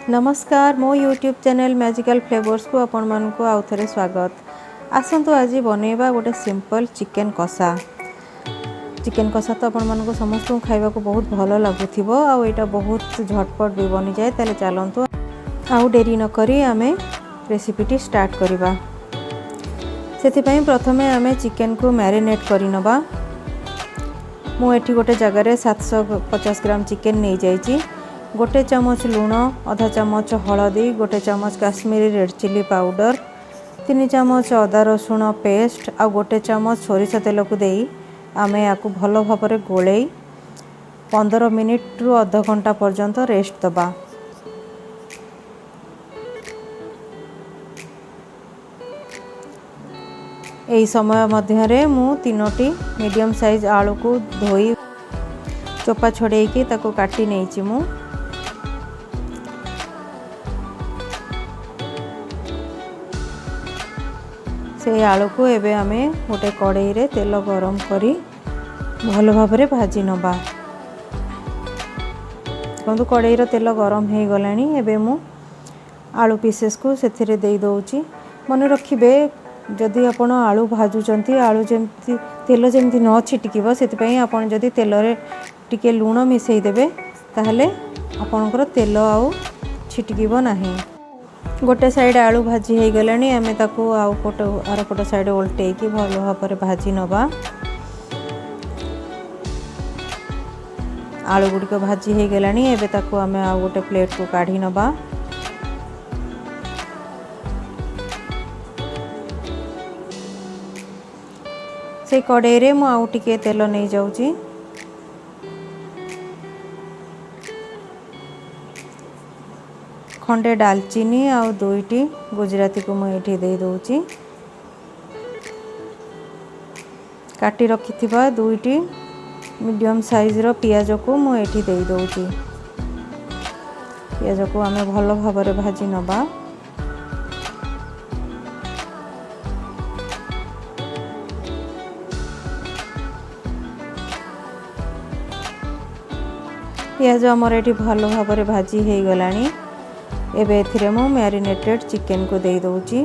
नमस्कार मो YouTube channel magical flavours को आपण मानक आउ थे स्वागत। आसतु आज बनैबा गोटे सिंपल चिकेन कषा। चिकेन कषा तो आपण मानक समस्त खाइबा को बहुत भल लगुथिबो आ एटा बहुत झटपट भी बनी जाए। ताले चलंतु आउ डेरी न करी आमे रेसिपीटी स्टार्ट करिबा। सेति पई प्रथमे आमे चिकेन को मैरिनेट करि नबा। मु एठी गोटे जगह रे 750 ग्राम चिकेन नै जाइछि। गोटे चमच लूण, आधा चमच हलदी, गोटे चमच काश्मीरी रेड चिली पाउडर, 3 चमच अदा रसुण पेस्ट आ गोटे चमच सोरिष तेल को देई आमे याकू भल भाବରେ गोळेई 15 मिनिट रु आधा घंटा पर्यंत रेस्ट दबा। एही समय मध्य रे मु 3टी मीडियम साइज आलू को धोई चोपा छोड़े की ताको काटी नेछि। मु से आलू को एबे आमे गोटे कड़ाई रे तेल गरम करी भल भाବରେ भाजी नबा। देखो कड़ाई रो तेल गरम हे गलानी। एबे मु आलू पीसेस को सेथिरे देई दोउची। मन रखिबे जदि आपण आलू भाजुचंती आलू जेमती तेल जेमती न छिटकिबो सेति पई आपण जदि तेल रे टिके लूण मिसई देबे ताहले आपणकर तेल आउ छिटकिबो नाही। गोटे साइड आलू भाजी हे गलानी। आमे ताको आउ पट आर पट साइड उल्टे की भल भाବରେ भाजी नबा। आलू गुडी को भाजी हे गलानी। एबे ताको आमे आउ गोटे प्लेट को काढी नबा। से कड़ाई रे मु आउ टिके तेल नै जाउची। खंडे दालचीनी आउ 2टी गुजराती को मु एठी दे दोउची। काटी रखिथिबा 2टी मीडियम साइज रो पियाज को मु एठी दे दोउची। पियाज को आमे भल भाବରେ भाजी नबा। पियाज हमर एठी भल भाବରେ भाजी हे गलानी। एबे एथिरे मु मैरिनेटेड चिकेन को दे दोउची।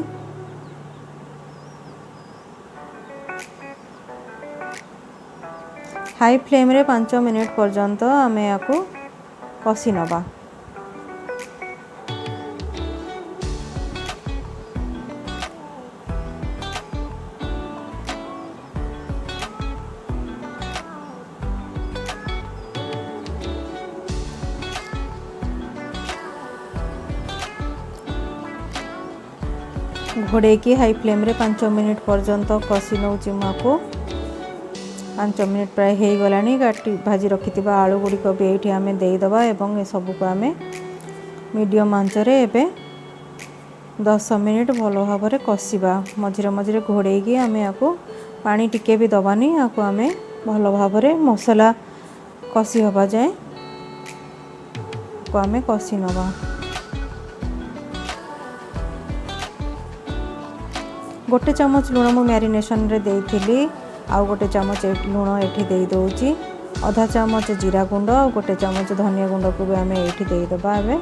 हाई फ्लेम रे 5 मिनिट पर्यंत आमे याकू कसी नबा। घोड़े की हाई फ्लेम रे 5 मिनिट पर्यंत कसी नौची। माको 5 मिनिट प्राय हे गलानी। काटी भाजी रखिथिबा आलू गुडी को भी एठी आमे देई दबा एवं ए सब को आमे मीडियम आंच रे एबे 10 मिनिट भलो भाବରେ कसीबा। मझिरे मझिरे घोड़े की आमे याको पानी टिके भी दबानी। याको आमे भलो भाବରେ मसाला कसी होबा जाए को आमे कसी नबा। गोटे चमच लूण मु मैरिनेशन रे देइथिली आउ गोटे चमच लूण एठी देई दोउची। आधा चमच जीरा गुंड और गोटे चमच धनिया गुंड को भी आमे एठी देई दबा। एबे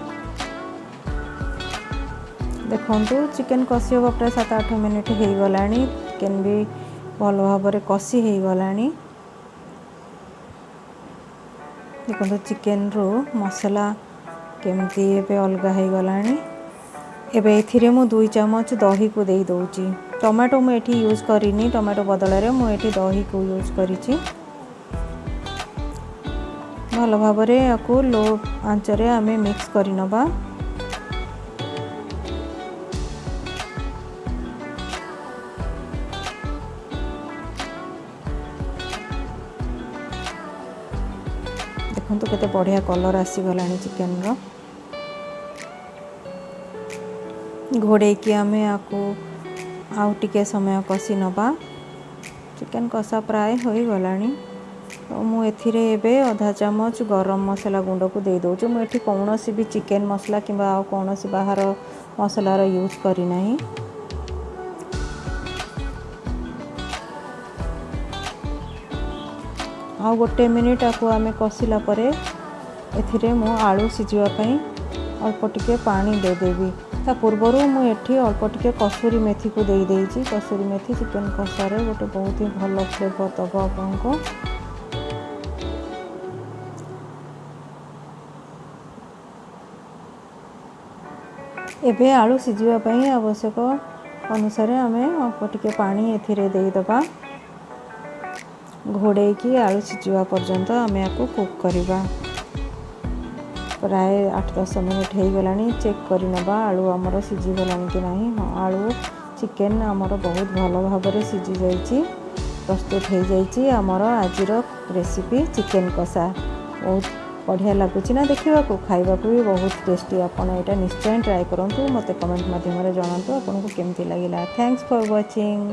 देखंतु चिकेन कसी हो प्राय 7-8 मिनिट हे गलानी। चिकेन भी भल भाବରେ कसी हे गलानी। देखंतु चिकेन रो मसाला केमती एबे अलगा हे गलानी। एबे एथिरे मु 2 चमच दही को देई दोउची। टमाटो मु एठी यूज करिनी। टमाटो बदल रे मु एठी दही को यूज करिछि। भल भाବରେ याकू लो आंच रे आमे मिक्स करि नबा। देखंतु केते बढ़िया कलर आसी गलानी चिकेन रो। घोड़े की आमे याकू आउ टिके समय कसी नबा। चिकेन कषा प्राय होई गलानी। तो मु एथिरे एबे आधा चमच गरम मसाला गुंड को दे दोउची। मु एठी कोनोसी भी चिकेन मसला किबा आउ कोनोसी बाहर मसला रो यूज करी नाही। आउ गोटे मिनिट आकू आमे कसिला परे एथिरे मु आलू सिझिबा पई अल्प टिके पानी देदेवी ता पूर्वर मुझे अल्प टिके कसूरी मेथी को दे देइछि। कसूरी मेथी चिकेन कषा रे गोटे बहुत ही भल फ्लेवर दब आपको। एबे आलू सिझापी आवश्यक अनुसार आम अल्प टिके पानी एथिरे देदबा। घोड़े की आलू सिझा पर्यंत आम या कुक करवा। प्राय 8-10 मिनिट हो गला। चेक करनबा आलू आमर सिझीगला कि नहीं। हाँ, आलू चिकेन आमर बहुत भल भाव में सिझी जाइए। प्रस्तुत हो जाइए आमर आज रेसिपी चिकेन कषा। बहुत बढ़िया लगुच ना देखा खावा भी बहुत टेस्टी। आपड़ यहाँ निश्चय ट्राए करूँ। मत कमेंट माध्यम जनातु आपको केमती लगे। Thanks for watching.